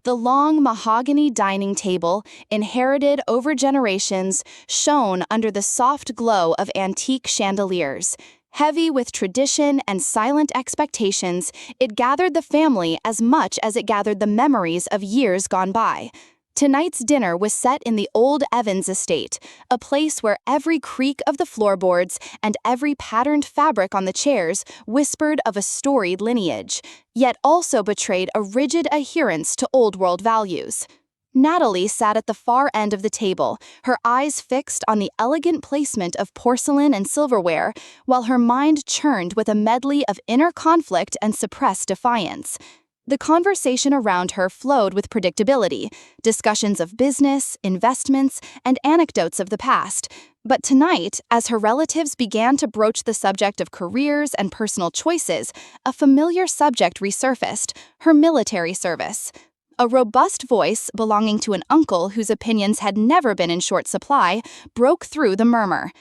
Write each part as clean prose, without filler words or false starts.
The long mahogany dining table, inherited over generations, shone under the soft glow of antique chandeliers. Heavy with tradition and silent expectations, it gathered the family as much as it gathered the memories of years gone by. Tonight's dinner was set in the old Evans estate, a place where every creak of the floorboards and every patterned fabric on the chairs whispered of a storied lineage, yet also betrayed a rigid adherence to old-world values. Natalie sat at the far end of the table, her eyes fixed on the elegant placement of porcelain and silverware, while her mind churned with a medley of inner conflict and suppressed defiance. The conversation around her flowed with predictability, discussions of business, investments, and anecdotes of the past. But tonight, as her relatives began to broach the subject of careers and personal choices, a familiar subject resurfaced: her military service. A robust voice, belonging to an uncle whose opinions had never been in short supply, broke through the murmur.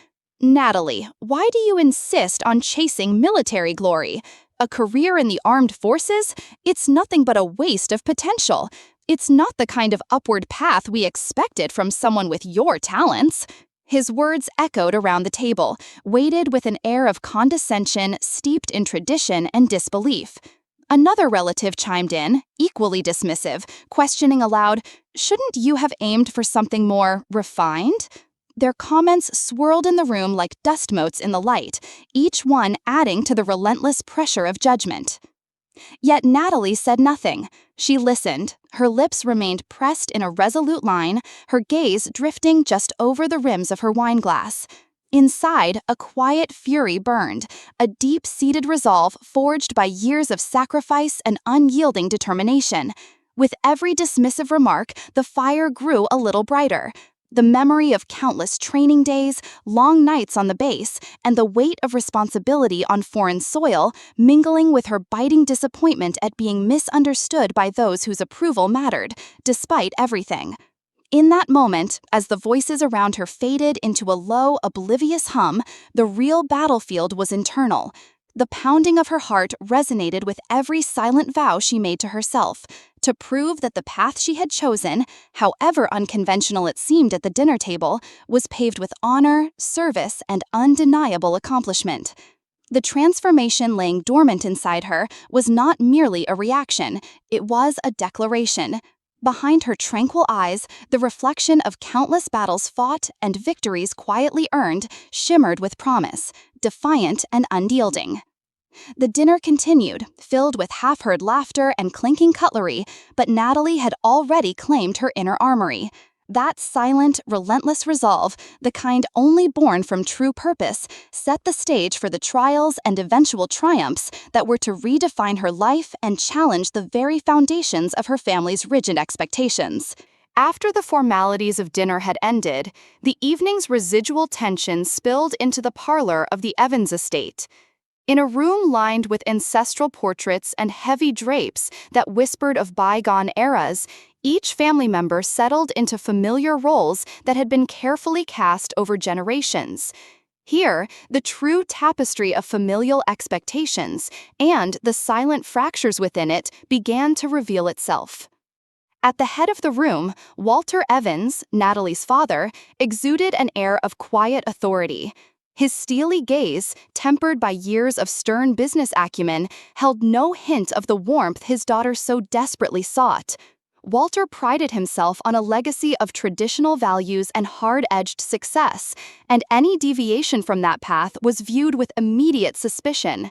"Natalie, why do you insist on chasing military glory? A career in the armed forces? It's nothing but a waste of potential. It's not the kind of upward path we expected from someone with your talents." His words echoed around the table, weighted with an air of condescension steeped in tradition and disbelief. Another relative chimed in, equally dismissive, questioning aloud, "Shouldn't you have aimed for something more refined?" Their comments swirled in the room like dust motes in the light, each one adding to the relentless pressure of judgment. Yet Natalie said nothing. She listened, her lips remained pressed in a resolute line, her gaze drifting just over the rims of her wineglass. Inside, a quiet fury burned, a deep-seated resolve forged by years of sacrifice and unyielding determination. With every dismissive remark, the fire grew a little brighter. The memory of countless training days, long nights on the base, and the weight of responsibility on foreign soil, mingling with her biting disappointment at being misunderstood by those whose approval mattered, despite everything. In that moment, as the voices around her faded into a low, oblivious hum, the real battlefield was internal. The pounding of her heart resonated with every silent vow she made to herself, to prove that the path she had chosen, however unconventional it seemed at the dinner table, was paved with honor, service, and undeniable accomplishment. The transformation laying dormant inside her was not merely a reaction, it was a declaration. Behind her tranquil eyes, the reflection of countless battles fought and victories quietly earned shimmered with promise, defiant and unyielding. The dinner continued, filled with half-heard laughter and clinking cutlery, but Natalie had already claimed her inner armory. That silent, relentless resolve, the kind only born from true purpose, set the stage for the trials and eventual triumphs that were to redefine her life and challenge the very foundations of her family's rigid expectations. After the formalities of dinner had ended, the evening's residual tension spilled into the parlor of the Evans estate. In a room lined with ancestral portraits and heavy drapes that whispered of bygone eras, each family member settled into familiar roles that had been carefully cast over generations. Here, the true tapestry of familial expectations and the silent fractures within it began to reveal itself. At the head of the room, Walter Evans, Natalie's father, exuded an air of quiet authority. His steely gaze, tempered by years of stern business acumen, held no hint of the warmth his daughter so desperately sought. Walter prided himself on a legacy of traditional values and hard-edged success, and any deviation from that path was viewed with immediate suspicion.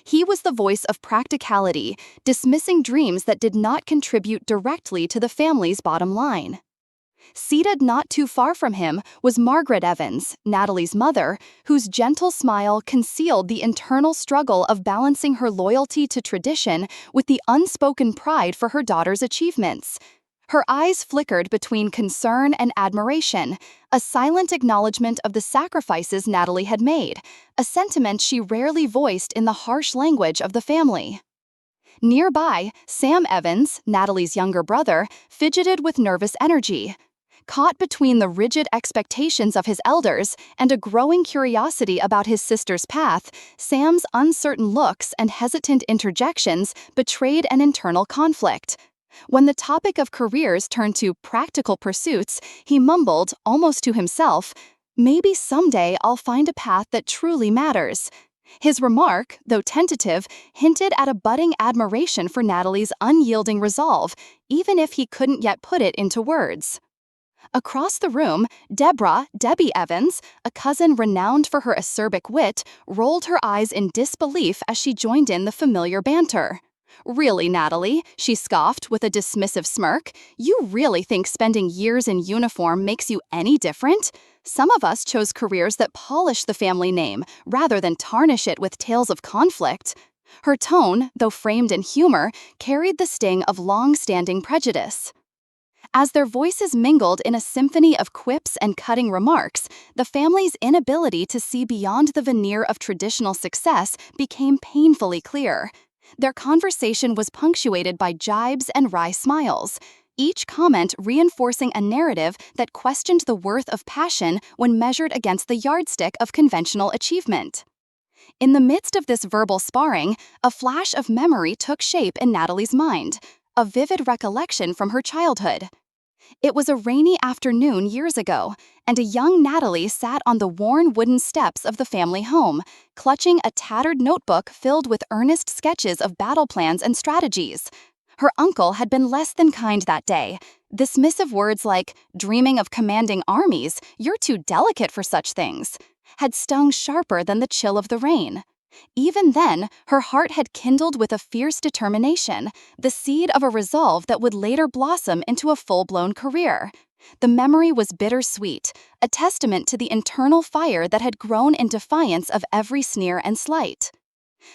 He was the voice of practicality, dismissing dreams that did not contribute directly to the family's bottom line. Seated not too far from him was Margaret Evans, Natalie's mother, whose gentle smile concealed the internal struggle of balancing her loyalty to tradition with the unspoken pride for her daughter's achievements. Her eyes flickered between concern and admiration, a silent acknowledgement of the sacrifices Natalie had made, a sentiment she rarely voiced in the harsh language of the family. Nearby, Sam Evans, Natalie's younger brother, fidgeted with nervous energy. Caught between the rigid expectations of his elders and a growing curiosity about his sister's path, Sam's uncertain looks and hesitant interjections betrayed an internal conflict. When the topic of careers turned to practical pursuits, he mumbled, almost to himself, "Maybe someday I'll find a path that truly matters." His remark, though tentative, hinted at a budding admiration for Natalie's unyielding resolve, even if he couldn't yet put it into words. Across the room, Debbie Evans, a cousin renowned for her acerbic wit, rolled her eyes in disbelief as she joined in the familiar banter. "Really, Natalie," she scoffed with a dismissive smirk, "you really think spending years in uniform makes you any different? Some of us chose careers that polish the family name rather than tarnish it with tales of conflict." Her tone, though framed in humor, carried the sting of long-standing prejudice. As their voices mingled in a symphony of quips and cutting remarks, the family's inability to see beyond the veneer of traditional success became painfully clear. Their conversation was punctuated by jibes and wry smiles, each comment reinforcing a narrative that questioned the worth of passion when measured against the yardstick of conventional achievement. In the midst of this verbal sparring, a flash of memory took shape in Natalie's mind, a vivid recollection from her childhood. It was a rainy afternoon years ago, and a young Natalie sat on the worn wooden steps of the family home, clutching a tattered notebook filled with earnest sketches of battle plans and strategies. Her uncle had been less than kind that day. Dismissive words like, "dreaming of commanding armies, you're too delicate for such things," had stung sharper than the chill of the rain. Even then, her heart had kindled with a fierce determination, the seed of a resolve that would later blossom into a full-blown career. The memory was bittersweet, a testament to the internal fire that had grown in defiance of every sneer and slight.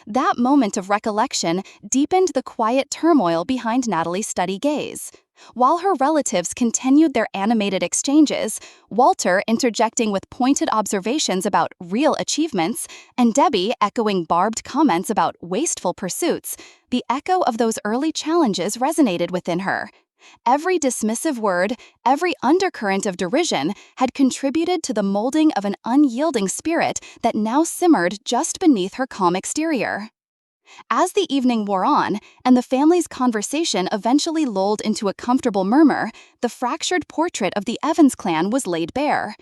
That moment of recollection deepened the quiet turmoil behind Natalie's steady gaze. While her relatives continued their animated exchanges, Walter interjecting with pointed observations about real achievements, and Debbie echoing barbed comments about wasteful pursuits, the echo of those early challenges resonated within her. Every dismissive word, every undercurrent of derision had contributed to the molding of an unyielding spirit that now simmered just beneath her calm exterior. As the evening wore on, and the family's conversation eventually lulled into a comfortable murmur, the fractured portrait of the Evans clan was laid bare.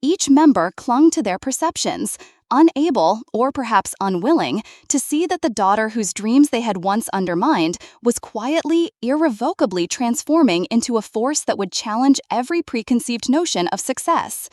Each member clung to their perceptions, unable, or perhaps unwilling, to see that the daughter whose dreams they had once undermined was quietly, irrevocably transforming into a force that would challenge every preconceived notion of success.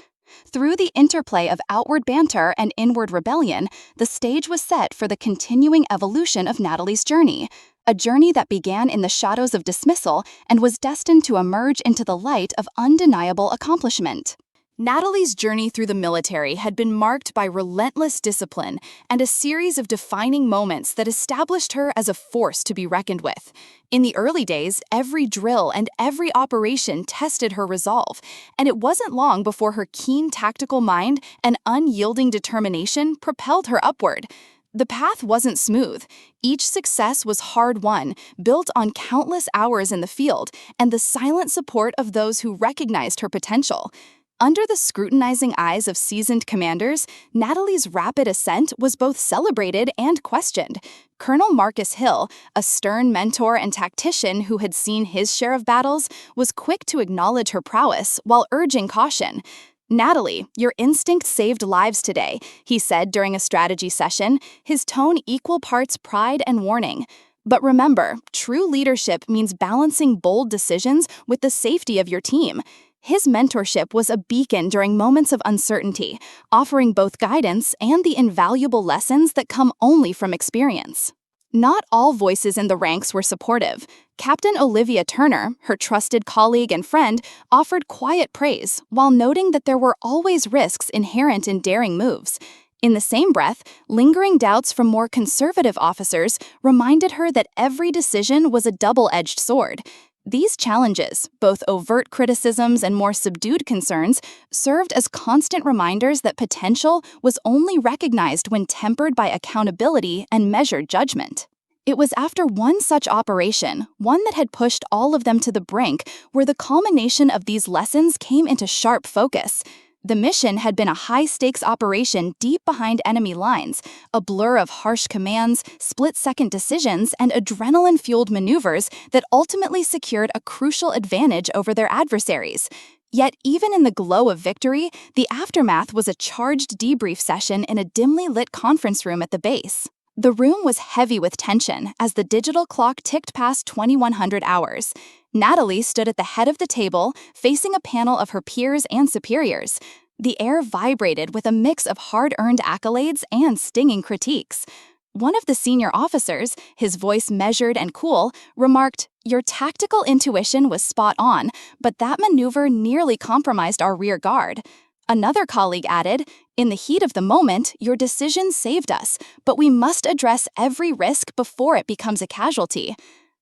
Through the interplay of outward banter and inward rebellion, the stage was set for the continuing evolution of Natalie's journey, a journey that began in the shadows of dismissal and was destined to emerge into the light of undeniable accomplishment. Natalie's journey through the military had been marked by relentless discipline and a series of defining moments that established her as a force to be reckoned with. In the early days, every drill and every operation tested her resolve, and it wasn't long before her keen tactical mind and unyielding determination propelled her upward. The path wasn't smooth. Each success was hard-won, built on countless hours in the field and the silent support of those who recognized her potential. Under the scrutinizing eyes of seasoned commanders, Natalie's rapid ascent was both celebrated and questioned. Colonel Marcus Hill, a stern mentor and tactician who had seen his share of battles, was quick to acknowledge her prowess while urging caution. "Natalie, your instinct saved lives today," he said during a strategy session, his tone equal parts pride and warning. "But remember, true leadership means balancing bold decisions with the safety of your team." His mentorship was a beacon during moments of uncertainty, offering both guidance and the invaluable lessons that come only from experience. Not all voices in the ranks were supportive. Captain Olivia Turner, her trusted colleague and friend, offered quiet praise while noting that there were always risks inherent in daring moves. In the same breath, lingering doubts from more conservative officers reminded her that every decision was a double-edged sword. These challenges, both overt criticisms and more subdued concerns, served as constant reminders that potential was only recognized when tempered by accountability and measured judgment. It was after one such operation, one that had pushed all of them to the brink, where the culmination of these lessons came into sharp focus. The mission had been a high-stakes operation deep behind enemy lines, a blur of harsh commands, split-second decisions, and adrenaline-fueled maneuvers that ultimately secured a crucial advantage over their adversaries. Yet, even in the glow of victory, the aftermath was a charged debrief session in a dimly lit conference room at the base. The room was heavy with tension as the digital clock ticked past 2100 hours. Natalie stood at the head of the table, facing a panel of her peers and superiors. The air vibrated with a mix of hard-earned accolades and stinging critiques. One of the senior officers, his voice measured and cool, remarked, "Your tactical intuition was spot on, but that maneuver nearly compromised our rear guard." Another colleague added, "In the heat of the moment, your decision saved us, but we must address every risk before it becomes a casualty."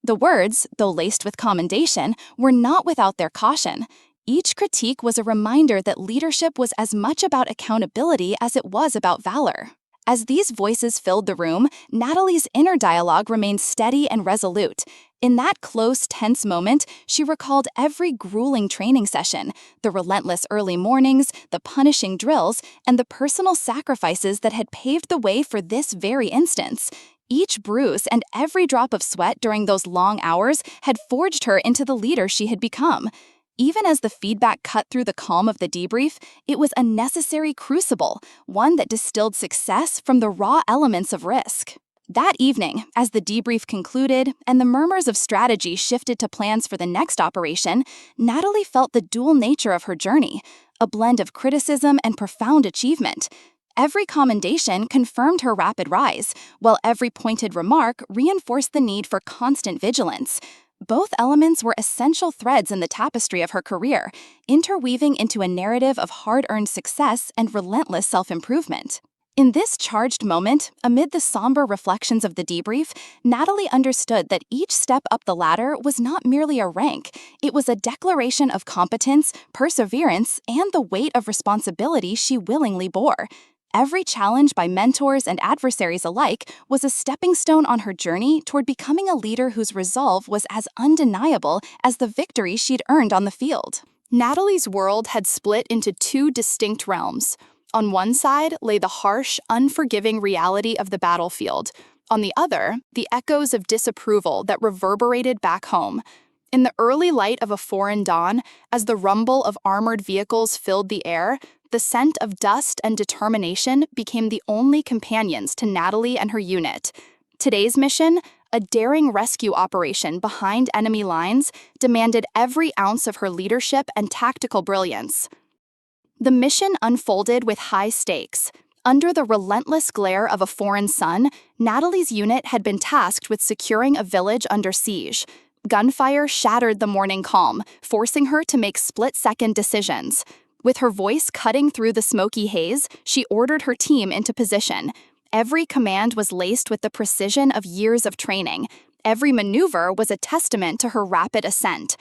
The words, though laced with commendation, were not without their caution. Each critique was a reminder that leadership was as much about accountability as it was about valor. As these voices filled the room, Natalie's inner dialogue remained steady and resolute. In that close, tense moment, she recalled every grueling training session, the relentless early mornings, the punishing drills, and the personal sacrifices that had paved the way for this very instance. Each bruise and every drop of sweat during those long hours had forged her into the leader she had become. Even as the feedback cut through the calm of the debrief, it was a necessary crucible, one that distilled success from the raw elements of risk. That evening, as the debrief concluded and the murmurs of strategy shifted to plans for the next operation, Natalie felt the dual nature of her journey, a blend of criticism and profound achievement. Every commendation confirmed her rapid rise, while every pointed remark reinforced the need for constant vigilance. Both elements were essential threads in the tapestry of her career, interweaving into a narrative of hard-earned success and relentless self-improvement. In this charged moment, amid the somber reflections of the debrief, Natalie understood that each step up the ladder was not merely a rank, it was a declaration of competence, perseverance, and the weight of responsibility she willingly bore. Every challenge by mentors and adversaries alike was a stepping stone on her journey toward becoming a leader whose resolve was as undeniable as the victory she'd earned on the field. Natalie's world had split into two distinct realms. On one side lay the harsh, unforgiving reality of the battlefield. On the other, the echoes of disapproval that reverberated back home. In the early light of a foreign dawn, as the rumble of armored vehicles filled the air, the scent of dust and determination became the only companions to Natalie and her unit. Today's mission, a daring rescue operation behind enemy lines, demanded every ounce of her leadership and tactical brilliance. The mission unfolded with high stakes. Under the relentless glare of a foreign sun, Natalie's unit had been tasked with securing a village under siege. Gunfire shattered the morning calm, forcing her to make split-second decisions. With her voice cutting through the smoky haze, she ordered her team into position. Every command was laced with the precision of years of training. Every maneuver was a testament to her rapid ascent.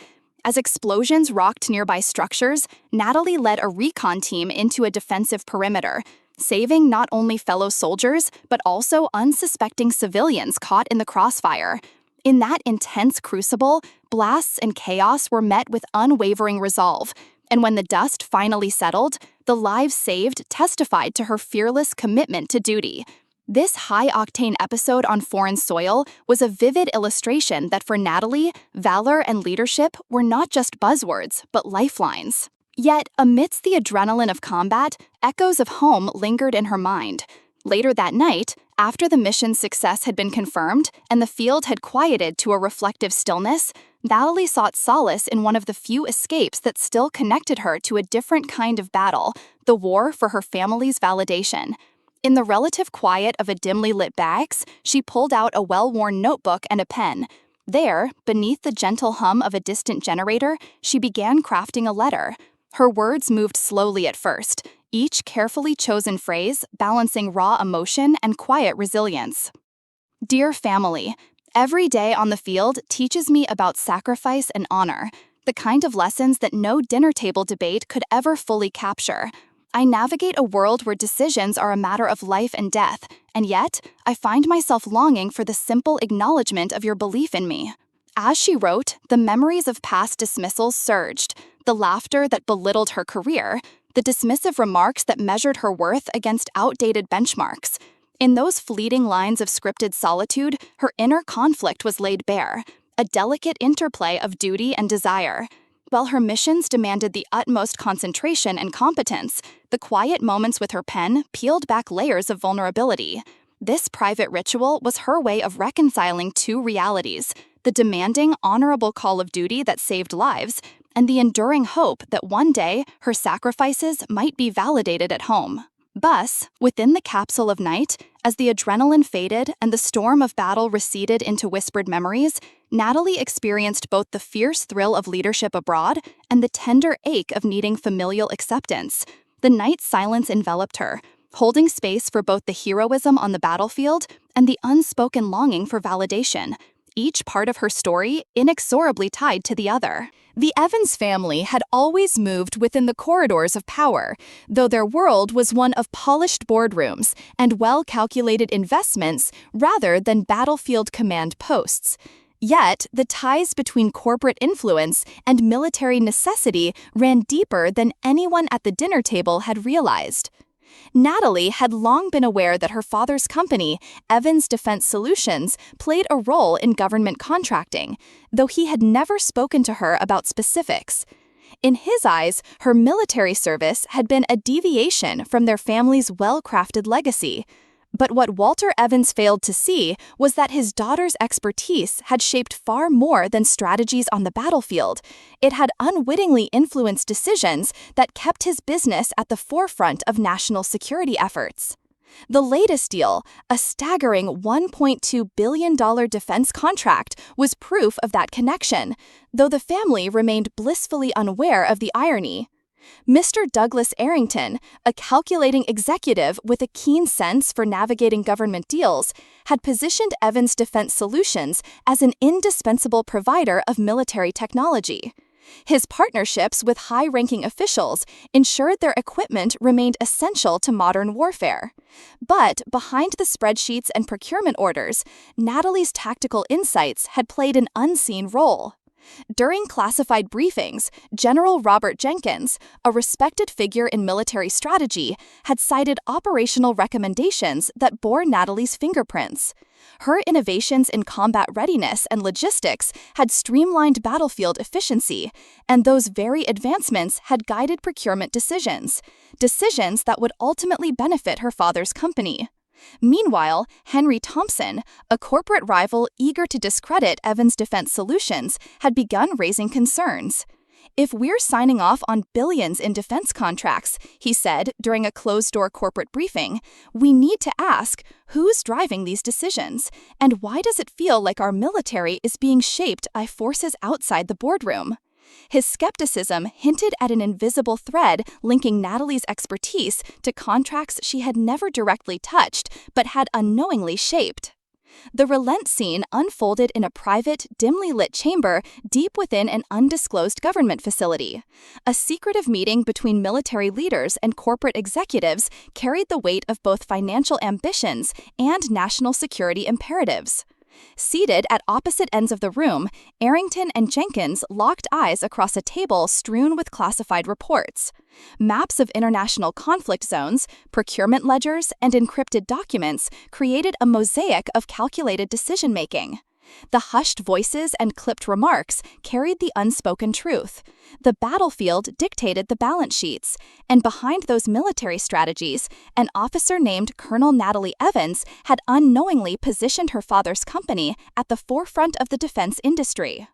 As explosions rocked nearby structures, Natalie led a recon team into a defensive perimeter, saving not only fellow soldiers, but also unsuspecting civilians caught in the crossfire. In that intense crucible, blasts and chaos were met with unwavering resolve. And when the dust finally settled, the lives saved testified to her fearless commitment to duty. This high-octane episode on foreign soil was a vivid illustration that for Natalie, valor and leadership were not just buzzwords, but lifelines. Yet, amidst the adrenaline of combat, echoes of home lingered in her mind. Later that night, after the mission's success had been confirmed and the field had quieted to a reflective stillness, Natalie sought solace in one of the few escapes that still connected her to a different kind of battle, the war for her family's validation. In the relative quiet of a dimly lit barracks, she pulled out a well-worn notebook and a pen. There, beneath the gentle hum of a distant generator, she began crafting a letter. Her words moved slowly at first, each carefully chosen phrase balancing raw emotion and quiet resilience. Dear family, every day on the field teaches me about sacrifice and honor, the kind of lessons that no dinner table debate could ever fully capture. I navigate a world where decisions are a matter of life and death, and yet I find myself longing for the simple acknowledgement of your belief in me. As she wrote, the memories of past dismissals surged, the laughter that belittled her career, the dismissive remarks that measured her worth against outdated benchmarks. In those fleeting lines of scripted solitude, her inner conflict was laid bare, a delicate interplay of duty and desire. While her missions demanded the utmost concentration and competence, the quiet moments with her pen peeled back layers of vulnerability. This private ritual was her way of reconciling two realities: the demanding, honorable call of duty that saved lives, and the enduring hope that one day her sacrifices might be validated at home. Thus, within the capsule of night, as the adrenaline faded and the storm of battle receded into whispered memories, Natalie experienced both the fierce thrill of leadership abroad and the tender ache of needing familial acceptance. The night silence enveloped her, holding space for both the heroism on the battlefield and the unspoken longing for validation, each part of her story inexorably tied to the other. The Evans family had always moved within the corridors of power, though their world was one of polished boardrooms and well-calculated investments rather than battlefield command posts. Yet, the ties between corporate influence and military necessity ran deeper than anyone at the dinner table had realized. Natalie had long been aware that her father's company, Evans Defense Solutions, played a role in government contracting, though he had never spoken to her about specifics. In his eyes, her military service had been a deviation from their family's well-crafted legacy. But what Walter Evans failed to see was that his daughter's expertise had shaped far more than strategies on the battlefield. It had unwittingly influenced decisions that kept his business at the forefront of national security efforts. The latest deal, a staggering $1.2 billion defense contract, was proof of that connection, though the family remained blissfully unaware of the irony. Mr. Douglas Arrington, a calculating executive with a keen sense for navigating government deals, had positioned Evans Defense Solutions as an indispensable provider of military technology. His partnerships with high-ranking officials ensured their equipment remained essential to modern warfare. But behind the spreadsheets and procurement orders, Natalie's tactical insights had played an unseen role. During classified briefings, General Robert Jenkins, a respected figure in military strategy, had cited operational recommendations that bore Natalie's fingerprints. Her innovations in combat readiness and logistics had streamlined battlefield efficiency, and those very advancements had guided procurement decisions that would ultimately benefit her father's company. Meanwhile, Henry Thompson, a corporate rival eager to discredit Evans Defense Solutions, had begun raising concerns. "If we're signing off on billions in defense contracts," he said during a closed-door corporate briefing, "we need to ask, who's driving these decisions, and why does it feel like our military is being shaped by forces outside the boardroom?" His skepticism hinted at an invisible thread linking Natalie's expertise to contracts she had never directly touched but had unknowingly shaped. The relent scene unfolded in a private, dimly lit chamber deep within an undisclosed government facility. A secretive meeting between military leaders and corporate executives carried the weight of both financial ambitions and national security imperatives. Seated at opposite ends of the room, Arrington and Jenkins locked eyes across a table strewn with classified reports. Maps of international conflict zones, procurement ledgers, and encrypted documents created a mosaic of calculated decision-making. The hushed voices and clipped remarks carried the unspoken truth. The battlefield dictated the balance sheets, and behind those military strategies, an officer named Colonel Natalie Evans had unknowingly positioned her father's company at the forefront of the defense industry.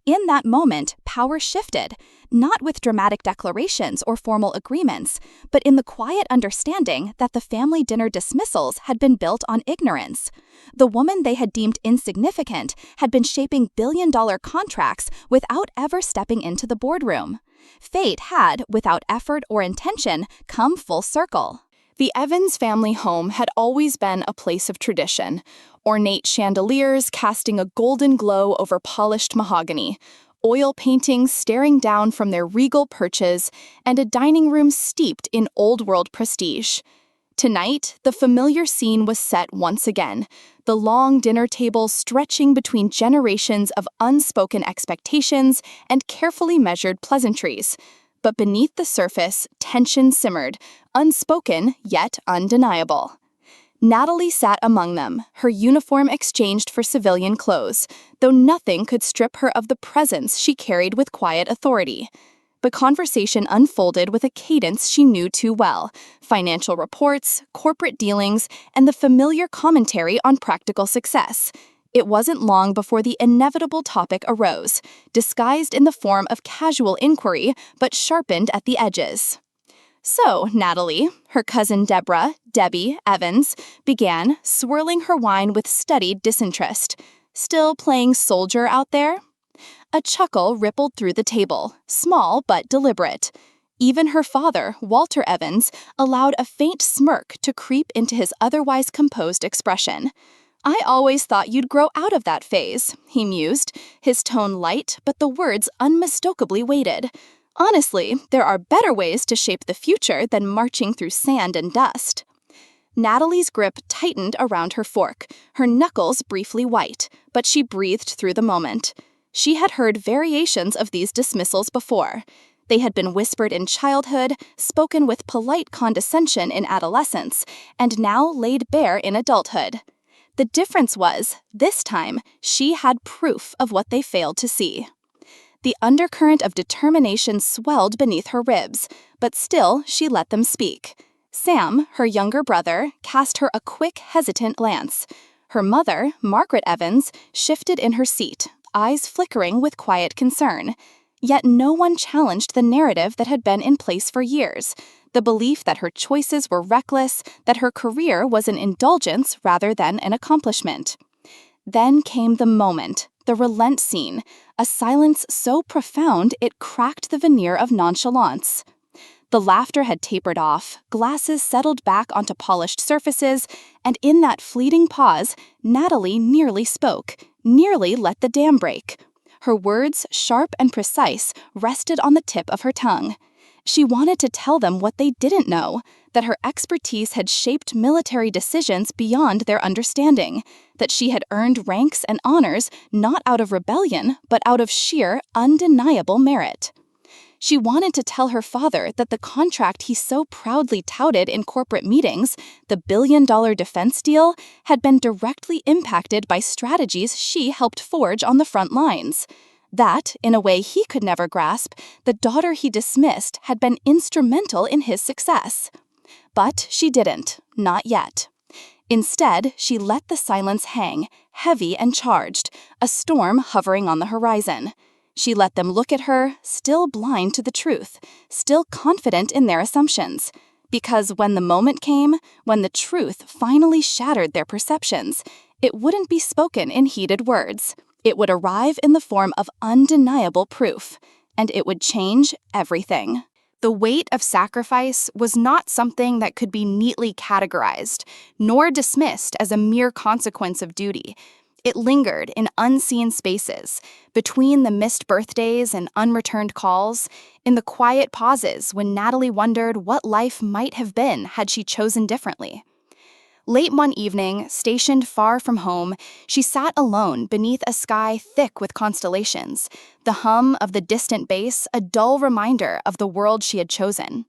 In that moment, power shifted, not with dramatic declarations or formal agreements, but in the quiet understanding that the family dinner dismissals had been built on ignorance. The woman they had deemed insignificant had been shaping billion-dollar contracts without ever stepping into the boardroom. Fate had, without effort or intention, come full circle. The Evans family home had always been a place of tradition, ornate chandeliers casting a golden glow over polished mahogany, oil paintings staring down from their regal perches, and a dining room steeped in old-world prestige. Tonight, the familiar scene was set once again, the long dinner table stretching between generations of unspoken expectations and carefully measured pleasantries. But beneath the surface, tension simmered, unspoken yet undeniable. Natalie sat among them, her uniform exchanged for civilian clothes, though nothing could strip her of the presence she carried with quiet authority. But conversation unfolded with a cadence she knew too well: financial reports, corporate dealings, and the familiar commentary on practical success. It wasn't long before the inevitable topic arose, disguised in the form of casual inquiry, but sharpened at the edges. "So, Natalie," her cousin Debbie Evans, began, swirling her wine with studied disinterest. "Still playing soldier out there?" A chuckle rippled through the table, small but deliberate. Even her father, Walter Evans, allowed a faint smirk to creep into his otherwise composed expression. "I always thought you'd grow out of that phase," he mused, his tone light but the words unmistakably weighted. "Honestly, there are better ways to shape the future than marching through sand and dust." Natalie's grip tightened around her fork, her knuckles briefly white, but she breathed through the moment. She had heard variations of these dismissals before. They had been whispered in childhood, spoken with polite condescension in adolescence, and now laid bare in adulthood. The difference was, this time, she had proof of what they failed to see. The undercurrent of determination swelled beneath her ribs, but still she let them speak. Sam, her younger brother, cast her a quick, hesitant glance. Her mother, Margaret Evans, shifted in her seat, eyes flickering with quiet concern. Yet no one challenged the narrative that had been in place for years, the belief that her choices were reckless, that her career was an indulgence rather than an accomplishment. Then came the moment, the relent scene, a silence so profound it cracked the veneer of nonchalance. The laughter had tapered off, glasses settled back onto polished surfaces, and in that fleeting pause, Natalie nearly spoke, nearly let the dam break. Her words, sharp and precise, rested on the tip of her tongue. She wanted to tell them what they didn't know, that her expertise had shaped military decisions beyond their understanding, that she had earned ranks and honors not out of rebellion, but out of sheer, undeniable merit. She wanted to tell her father that the contract he so proudly touted in corporate meetings, the billion-dollar defense deal, had been directly impacted by strategies she helped forge on the front lines. That, in a way he could never grasp, the daughter he dismissed had been instrumental in his success. But she didn't, not yet. Instead, she let the silence hang, heavy and charged, a storm hovering on the horizon. She let them look at her, still blind to the truth, still confident in their assumptions. Because when the moment came, when the truth finally shattered their perceptions, it wouldn't be spoken in heated words. It would arrive in the form of undeniable proof, and it would change everything. The weight of sacrifice was not something that could be neatly categorized, nor dismissed as a mere consequence of duty. It lingered in unseen spaces, between the missed birthdays and unreturned calls, in the quiet pauses when Natalie wondered what life might have been had she chosen differently. Late one evening, stationed far from home, she sat alone beneath a sky thick with constellations, the hum of the distant bass a dull reminder of the world she had chosen.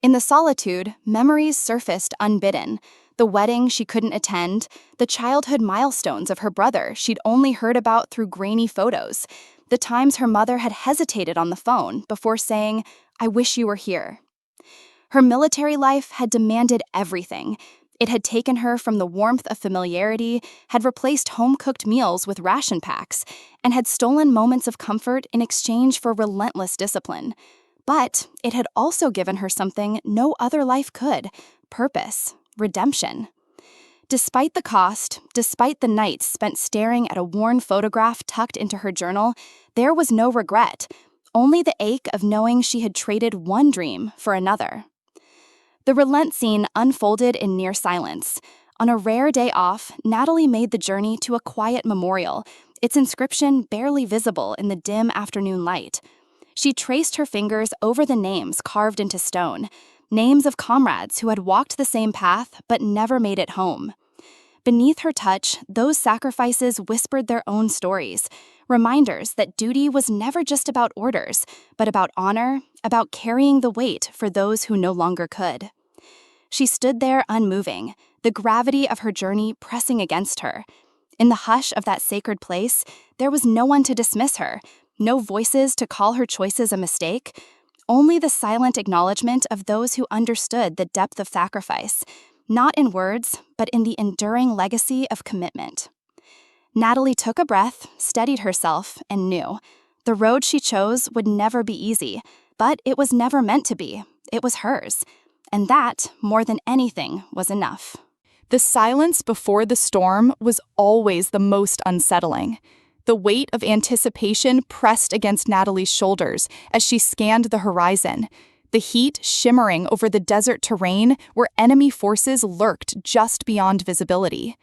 In the solitude, memories surfaced unbidden: the wedding she couldn't attend, the childhood milestones of her brother she'd only heard about through grainy photos, the times her mother had hesitated on the phone before saying, "I wish you were here." Her military life had demanded everything. It had taken her from the warmth of familiarity, had replaced home-cooked meals with ration packs, and had stolen moments of comfort in exchange for relentless discipline. But it had also given her something no other life could: purpose, redemption. Despite the cost, despite the nights spent staring at a worn photograph tucked into her journal, there was no regret, only the ache of knowing she had traded one dream for another. The relent scene unfolded in near silence. On a rare day off, Natalie made the journey to a quiet memorial, its inscription barely visible in the dim afternoon light. She traced her fingers over the names carved into stone, names of comrades who had walked the same path but never made it home. Beneath her touch, those sacrifices whispered their own stories, Reminders that duty was never just about orders, but about honor, about carrying the weight for those who no longer could. She stood there unmoving, the gravity of her journey pressing against her. In the hush of that sacred place, there was no one to dismiss her, no voices to call her choices a mistake, only the silent acknowledgement of those who understood the depth of sacrifice, not in words, but in the enduring legacy of commitment. Natalie took a breath, steadied herself, and knew. The road she chose would never be easy, but it was never meant to be. It was hers. And that, more than anything, was enough. The silence before the storm was always the most unsettling. The weight of anticipation pressed against Natalie's shoulders as she scanned the horizon, the heat shimmering over the desert terrain where enemy forces lurked just beyond visibility.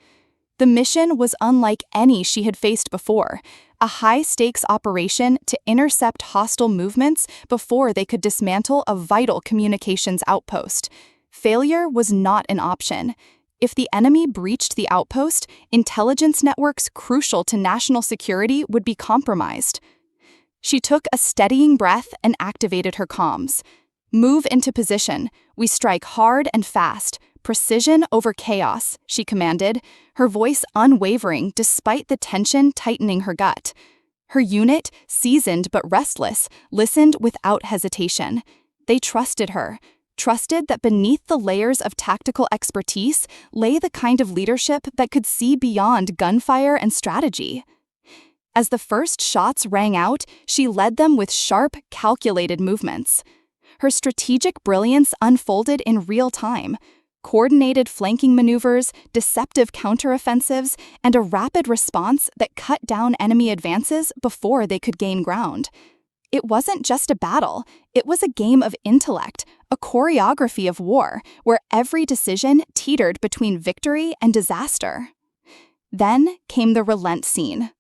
The mission was unlike any she had faced before, a high-stakes operation to intercept hostile movements before they could dismantle a vital communications outpost. Failure was not an option. If the enemy breached the outpost, intelligence networks crucial to national security would be compromised. She took a steadying breath and activated her comms. "Move into position. We strike hard and fast. Precision over chaos," she commanded, her voice unwavering despite the tension tightening her gut. Her unit, seasoned but restless, listened without hesitation. They trusted her, trusted that beneath the layers of tactical expertise lay the kind of leadership that could see beyond gunfire and strategy. As the first shots rang out, she led them with sharp, calculated movements. Her strategic brilliance unfolded in real time. Coordinated flanking maneuvers, deceptive counteroffensives, and a rapid response that cut down enemy advances before they could gain ground. It wasn't just a battle, it was a game of intellect, a choreography of war, where every decision teetered between victory and disaster. Then came the relent scene.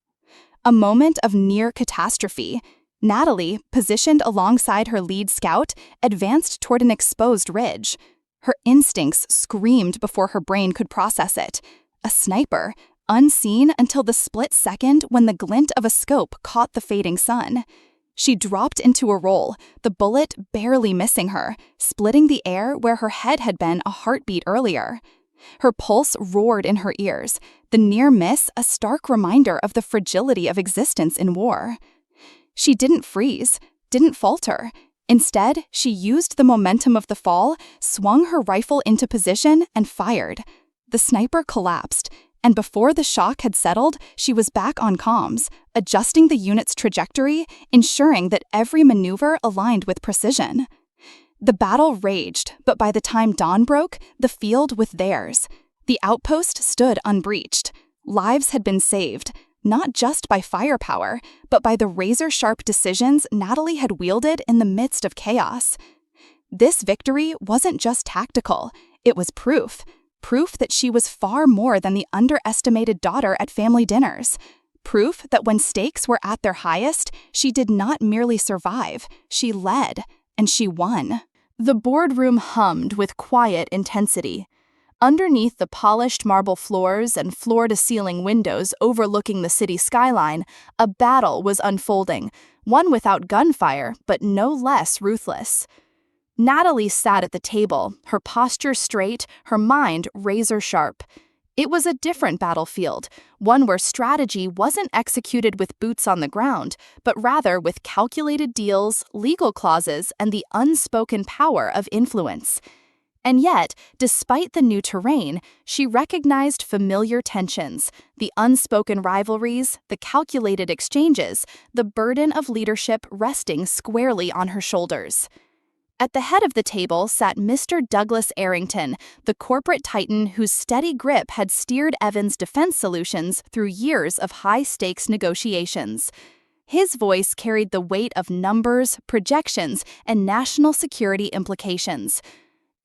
A moment of near catastrophe. Natalie, positioned alongside her lead scout, advanced toward an exposed ridge. Her instincts screamed before her brain could process it. A sniper, unseen until the split second when the glint of a scope caught the fading sun. She dropped into a roll, the bullet barely missing her, splitting the air where her head had been a heartbeat earlier. Her pulse roared in her ears, the near miss a stark reminder of the fragility of existence in war. She didn't freeze, didn't falter. Instead, she used the momentum of the fall, swung her rifle into position, and fired. The sniper collapsed, and before the shock had settled, she was back on comms, adjusting the unit's trajectory, ensuring that every maneuver aligned with precision. The battle raged, but by the time dawn broke, the field was theirs. The outpost stood unbreached. Lives had been saved, not just by firepower, but by the razor-sharp decisions Natalie had wielded in the midst of chaos. This victory wasn't just tactical, it was proof that she was far more than the underestimated daughter at family dinners. Proof that when stakes were at their highest, she did not merely survive, she led, and she won. The boardroom hummed with quiet intensity. Underneath the polished marble floors and floor-to-ceiling windows overlooking the city skyline, a battle was unfolding, one without gunfire, but no less ruthless. Natalie sat at the table, her posture straight, her mind razor-sharp. It was a different battlefield, one where strategy wasn't executed with boots on the ground, but rather with calculated deals, legal clauses, and the unspoken power of influence. And yet, despite the new terrain, she recognized familiar tensions, the unspoken rivalries, the calculated exchanges, the burden of leadership resting squarely on her shoulders. At the head of the table sat Mr. Douglas Arrington, the corporate titan whose steady grip had steered Evans' defense solutions through years of high-stakes negotiations. His voice carried the weight of numbers, projections, and national security implications.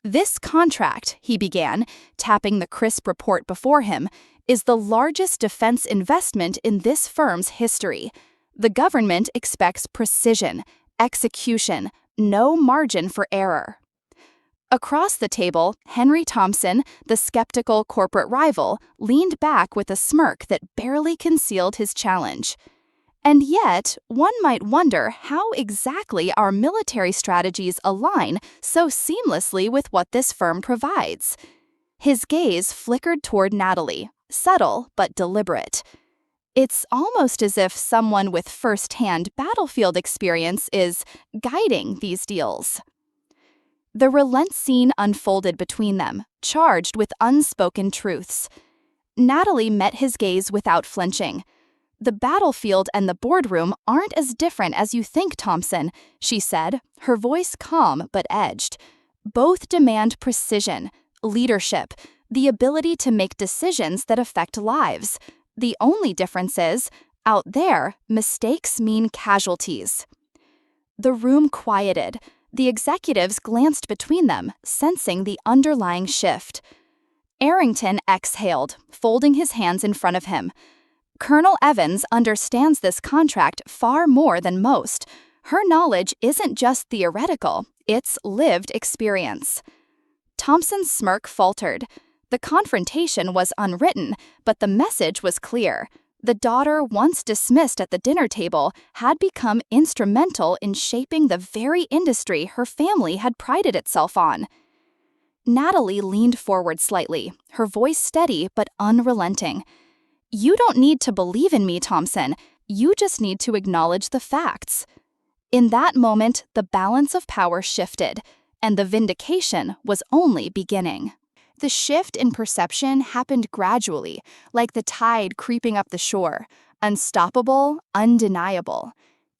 "This contract," he began, tapping the crisp report before him, "is the largest defense investment in this firm's history. The government expects precision, execution, no margin for error." Across the table, Henry Thompson, the skeptical corporate rival, leaned back with a smirk that barely concealed his challenge. And yet, one might wonder how exactly our military strategies align so seamlessly with what this firm provides. His gaze flickered toward Natalie, subtle but deliberate. It's almost as if someone with first-hand battlefield experience is guiding these deals. The relent scene unfolded between them, charged with unspoken truths. Natalie met his gaze without flinching. "The battlefield and the boardroom aren't as different as you think, Thompson," she said, her voice calm but edged. "Both demand precision, leadership, the ability to make decisions that affect lives. The only difference is, out there, mistakes mean casualties." The room quieted. The executives glanced between them, sensing the underlying shift. Arrington exhaled, folding his hands in front of him. "Colonel Evans understands this contract far more than most. Her knowledge isn't just theoretical, it's lived experience." Thompson's smirk faltered. The confrontation was unwritten, but the message was clear. The daughter, once dismissed at the dinner table, had become instrumental in shaping the very industry her family had prided itself on. Natalie leaned forward slightly, her voice steady but unrelenting. "You don't need to believe in me, Thompson. You just need to acknowledge the facts." In that moment, the balance of power shifted, and the vindication was only beginning. The shift in perception happened gradually, like the tide creeping up the shore, unstoppable, undeniable.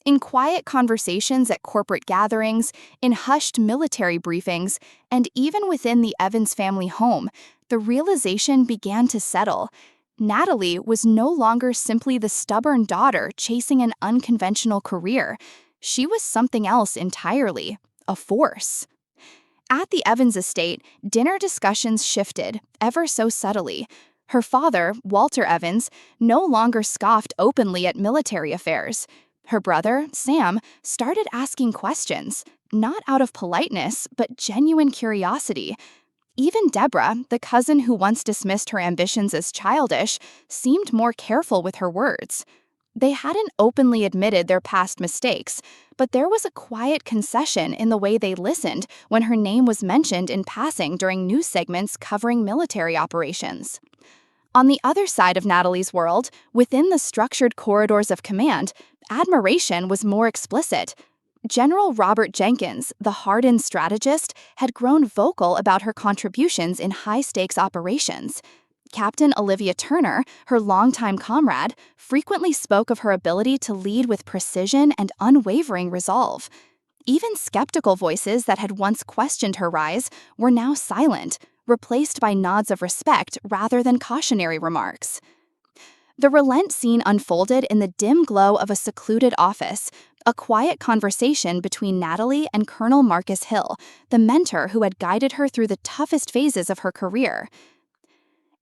In quiet conversations at corporate gatherings, in hushed military briefings, and even within the Evans family home, the realization began to settle. Natalie was no longer simply the stubborn daughter chasing an unconventional career. She was something else entirely, a force. At the Evans estate, dinner discussions shifted, ever so subtly. Her father, Walter Evans, no longer scoffed openly at military affairs. Her brother, Sam, started asking questions, not out of politeness, but genuine curiosity. Even Deborah, the cousin who once dismissed her ambitions as childish, seemed more careful with her words. They hadn't openly admitted their past mistakes, but there was a quiet concession in the way they listened when her name was mentioned in passing during news segments covering military operations. On the other side of Natalie's world, within the structured corridors of command, admiration was more explicit. General Robert Jenkins, the hardened strategist, had grown vocal about her contributions in high-stakes operations. Captain Olivia Turner, her longtime comrade, frequently spoke of her ability to lead with precision and unwavering resolve. Even skeptical voices that had once questioned her rise were now silent, replaced by nods of respect rather than cautionary remarks. The relent scene unfolded in the dim glow of a secluded office, a quiet conversation between Natalie and Colonel Marcus Hill, the mentor who had guided her through the toughest phases of her career.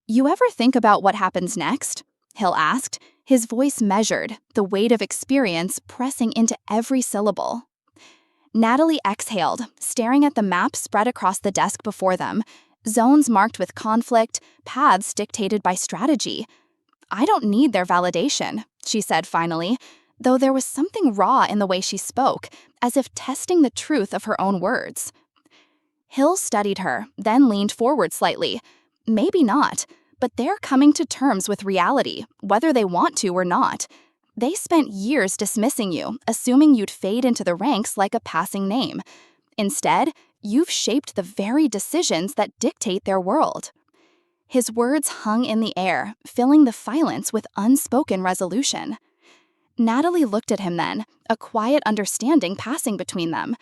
"You ever think about what happens next?" Hill asked, his voice measured, the weight of experience pressing into every syllable. Natalie exhaled, staring at the map spread across the desk before them, zones marked with conflict, paths dictated by strategy. "I don't need their validation," she said finally, though there was something raw in the way she spoke, as if testing the truth of her own words. Hill studied her, then leaned forward slightly. "Maybe not, but they're coming to terms with reality, whether they want to or not. They spent years dismissing you, assuming you'd fade into the ranks like a passing name. Instead, you've shaped the very decisions that dictate their world." His words hung in the air, filling the silence with unspoken resolution. Natalie looked at him then, a quiet understanding passing between them.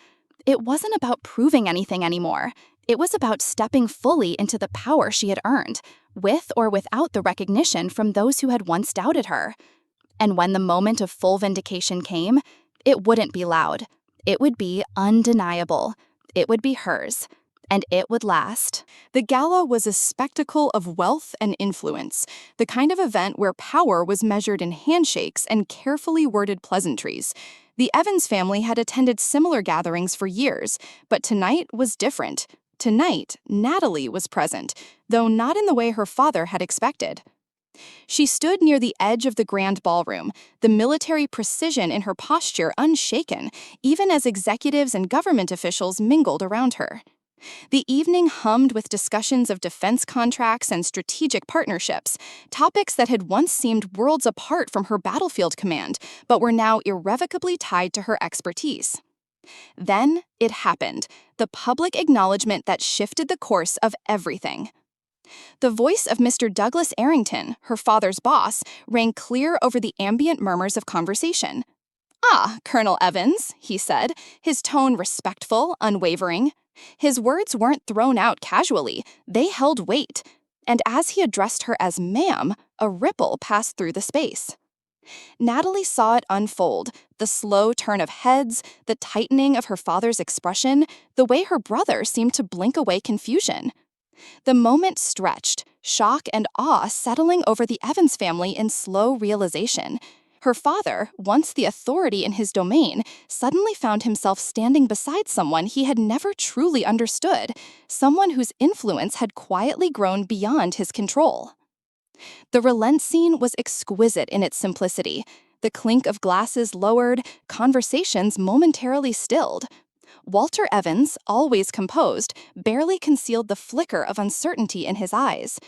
It wasn't about proving anything anymore. It was about stepping fully into the power she had earned, with or without the recognition from those who had once doubted her. And when the moment of full vindication came, it wouldn't be loud. It would be undeniable. It would be hers. And it would last. The gala was a spectacle of wealth and influence, the kind of event where power was measured in handshakes and carefully worded pleasantries. The Evans family had attended similar gatherings for years, but tonight was different. Tonight, Natalie was present, though not in the way her father had expected. She stood near the edge of the grand ballroom, the military precision in her posture unshaken, even as executives and government officials mingled around her. The evening hummed with discussions of defense contracts and strategic partnerships, topics that had once seemed worlds apart from her battlefield command, but were now irrevocably tied to her expertise. Then it happened, the public acknowledgement that shifted the course of everything. The voice of Mr. Douglas Errington, her father's boss, rang clear over the ambient murmurs of conversation. "Ah, Colonel Evans," he said, his tone respectful, unwavering. His words weren't thrown out casually, they held weight, and as he addressed her as ma'am, a ripple passed through the space. Natalie saw it unfold, the slow turn of heads, the tightening of her father's expression, the way her brother seemed to blink away confusion. The moment stretched, shock and awe settling over the Evans family in slow realization. Her father, once the authority in his domain, suddenly found himself standing beside someone he had never truly understood, someone whose influence had quietly grown beyond his control. The relent scene was exquisite in its simplicity. The clink of glasses lowered, conversations momentarily stilled. Walter Evans, always composed, barely concealed the flicker of uncertainty in his eyes.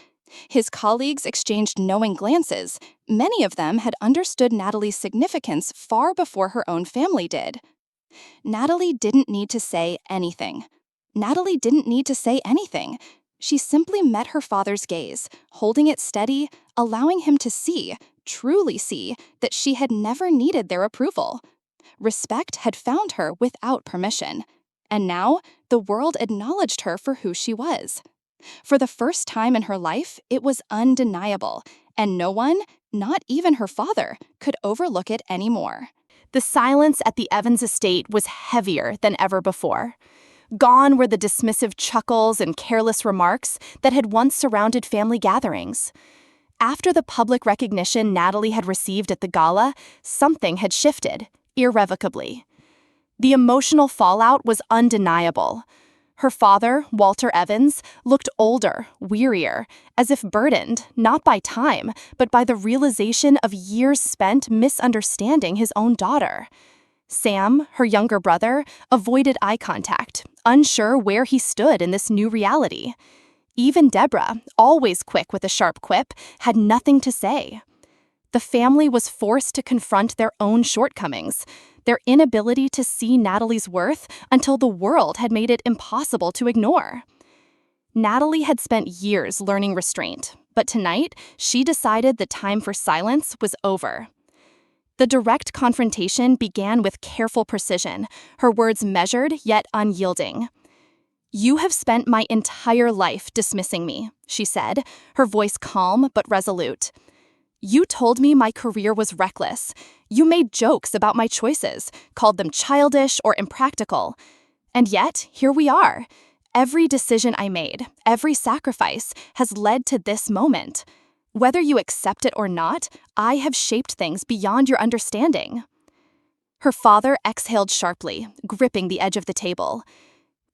His colleagues exchanged knowing glances. Many of them had understood Natalie's significance far before her own family did. Natalie didn't need to say anything. Natalie didn't need to say anything. She simply met her father's gaze, holding it steady, allowing him to see, truly see, that she had never needed their approval. Respect had found her without permission, and now the world acknowledged her for who she was. For the first time in her life, it was undeniable, and no one, not even her father, could overlook it anymore. The silence at the Evans estate was heavier than ever before. Gone were the dismissive chuckles and careless remarks that had once surrounded family gatherings. After the public recognition Natalie had received at the gala, something had shifted, irrevocably. The emotional fallout was undeniable. Her father, Walter Evans, looked older, wearier, as if burdened, not by time, but by the realization of years spent misunderstanding his own daughter. Sam, her younger brother, avoided eye contact, unsure where he stood in this new reality. Even Deborah, always quick with a sharp quip, had nothing to say. The family was forced to confront their own shortcomings, their inability to see Natalie's worth until the world had made it impossible to ignore. Natalie had spent years learning restraint, but tonight she decided the time for silence was over. The direct confrontation began with careful precision, her words measured yet unyielding. "You have spent my entire life dismissing me," she said, her voice calm but resolute. "You told me my career was reckless. You made jokes about my choices, called them childish or impractical. And yet, here we are. Every decision I made, every sacrifice, has led to this moment. Whether you accept it or not, I have shaped things beyond your understanding." Her father exhaled sharply, gripping the edge of the table.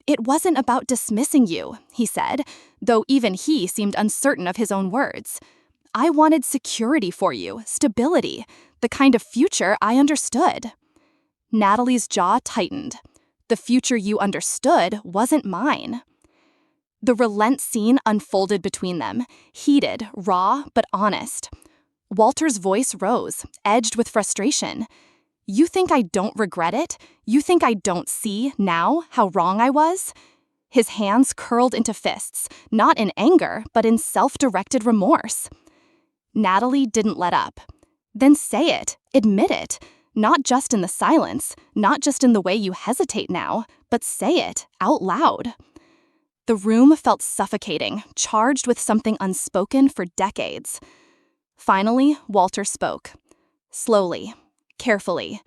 "It wasn't about dismissing you," he said, though even he seemed uncertain of his own words. "I wanted security for you, stability, the kind of future I understood." Natalie's jaw tightened. The future you understood wasn't mine. The relent scene unfolded between them, heated, raw, but honest. Walter's voice rose, edged with frustration. "You think I don't regret it? You think I don't see, now, how wrong I was?" His hands curled into fists, not in anger, but in self-directed remorse. Natalie didn't let up. "Then say it, admit it, not just in the silence, not just in the way you hesitate now, but say it out loud." The room felt suffocating, charged with something unspoken for decades. Finally, Walter spoke. Slowly, carefully.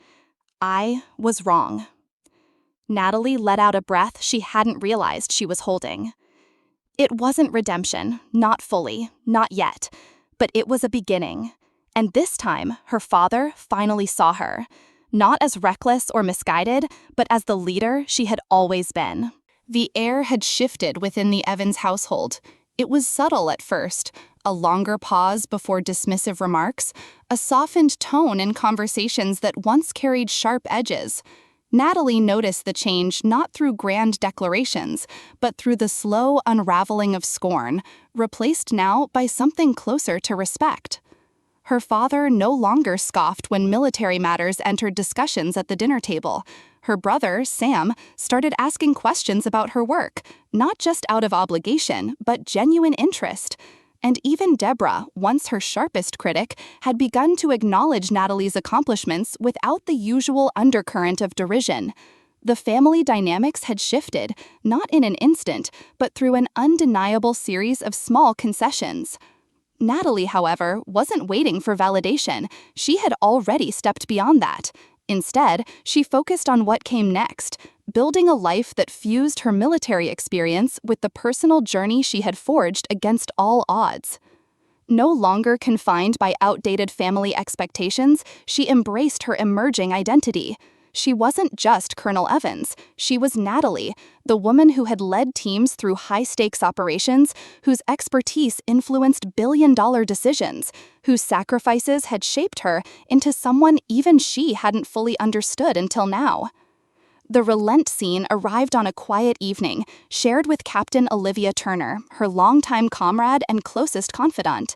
"I was wrong." Natalie let out a breath she hadn't realized she was holding. It wasn't redemption, not fully, not yet, but it was a beginning. And this time, her father finally saw her, not as reckless or misguided, but as the leader she had always been. The air had shifted within the Evans household. It was subtle at first, a longer pause before dismissive remarks, a softened tone in conversations that once carried sharp edges. Natalie noticed the change not through grand declarations, but through the slow unraveling of scorn, replaced now by something closer to respect. Her father no longer scoffed when military matters entered discussions at the dinner table. Her brother, Sam, started asking questions about her work, not just out of obligation, but genuine interest. And even Deborah, once her sharpest critic, had begun to acknowledge Natalie's accomplishments without the usual undercurrent of derision. The family dynamics had shifted, not in an instant, but through an undeniable series of small concessions. Natalie, however, wasn't waiting for validation. She had already stepped beyond that. Instead, she focused on what came next, building a life that fused her military experience with the personal journey she had forged against all odds. No longer confined by outdated family expectations, she embraced her emerging identity. She wasn't just Colonel Evans, she was Natalie, the woman who had led teams through high-stakes operations, whose expertise influenced billion-dollar decisions, whose sacrifices had shaped her into someone even she hadn't fully understood until now. The relent scene arrived on a quiet evening, shared with Captain Olivia Turner, her longtime comrade and closest confidant.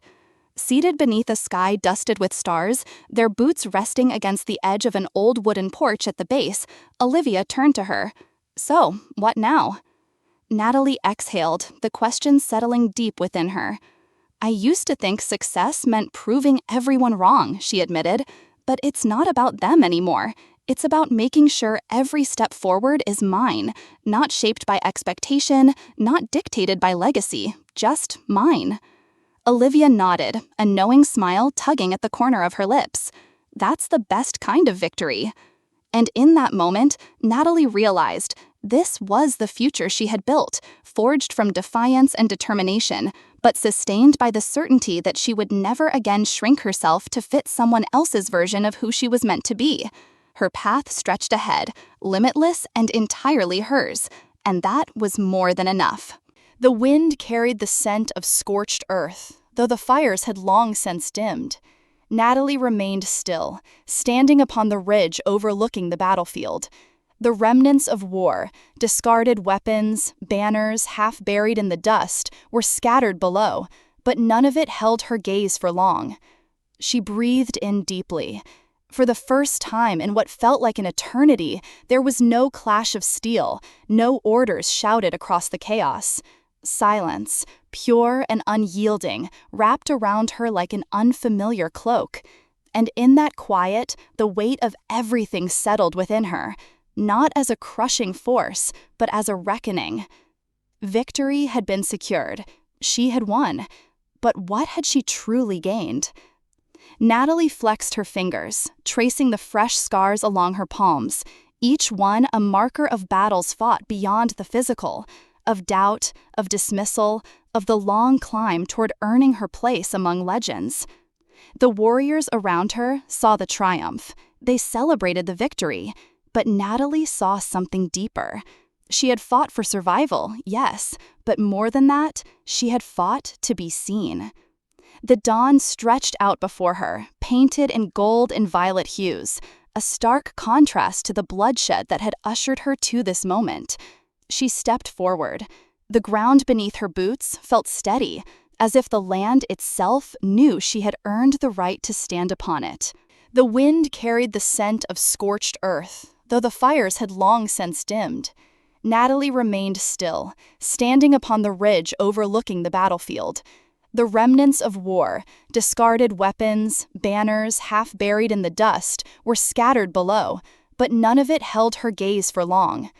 Seated beneath a sky dusted with stars, their boots resting against the edge of an old wooden porch at the base, Olivia turned to her. "So, what now?" Natalie exhaled, the question settling deep within her. "I used to think success meant proving everyone wrong," she admitted, "but it's not about them anymore. It's about making sure every step forward is mine, not shaped by expectation, not dictated by legacy, just mine." Olivia nodded, a knowing smile tugging at the corner of her lips. That's the best kind of victory. And in that moment, Natalie realized this was the future she had built, forged from defiance and determination, but sustained by the certainty that she would never again shrink herself to fit someone else's version of who she was meant to be. Her path stretched ahead, limitless and entirely hers, and that was more than enough. The wind carried the scent of scorched earth, though the fires had long since dimmed. Natalie remained still, standing upon the ridge overlooking the battlefield. The remnants of war, discarded weapons, banners half buried in the dust, were scattered below, but none of it held her gaze for long. She breathed in deeply. For the first time in what felt like an eternity, there was no clash of steel, no orders shouted across the chaos. Silence, pure and unyielding, wrapped around her like an unfamiliar cloak. And in that quiet, the weight of everything settled within her, not as a crushing force, but as a reckoning. Victory had been secured. She had won. But what had she truly gained? Natalie flexed her fingers, tracing the fresh scars along her palms, each one a marker of battles fought beyond the physical, of doubt, of dismissal, of the long climb toward earning her place among legends. The warriors around her saw the triumph. They celebrated the victory. But Natalie saw something deeper. She had fought for survival, yes, but more than that, she had fought to be seen. The dawn stretched out before her, painted in gold and violet hues, a stark contrast to the bloodshed that had ushered her to this moment. She stepped forward. The ground beneath her boots felt steady, as if the land itself knew she had earned the right to stand upon it. The wind carried the scent of scorched earth, though the fires had long since dimmed. Natalie remained still, standing upon the ridge overlooking the battlefield. The remnants of war, discarded weapons, banners half buried in the dust, were scattered below, but none of it held her gaze for long.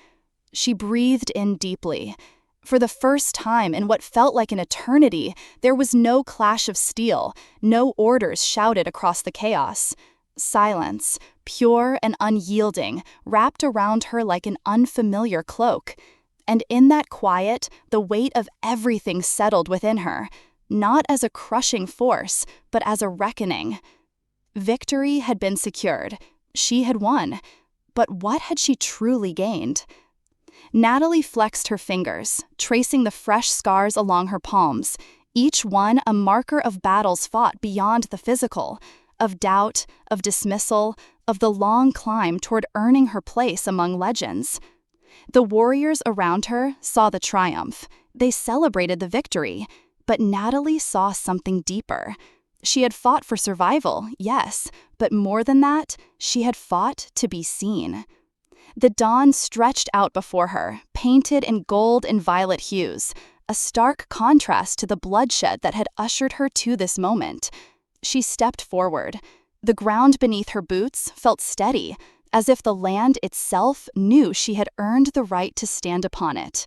She breathed in deeply. For the first time in what felt like an eternity, there was no clash of steel, no orders shouted across the chaos. Silence, pure and unyielding, wrapped around her like an unfamiliar cloak. And in that quiet, the weight of everything settled within her, not as a crushing force, but as a reckoning. Victory had been secured. She had won. But what had she truly gained? Natalie flexed her fingers, tracing the fresh scars along her palms, each one a marker of battles fought beyond the physical, of doubt, of dismissal, of the long climb toward earning her place among legends. The warriors around her saw the triumph. They celebrated the victory. But Natalie saw something deeper. She had fought for survival, yes, but more than that, she had fought to be seen. The dawn stretched out before her, painted in gold and violet hues, a stark contrast to the bloodshed that had ushered her to this moment. She stepped forward. The ground beneath her boots felt steady, as if the land itself knew she had earned the right to stand upon it.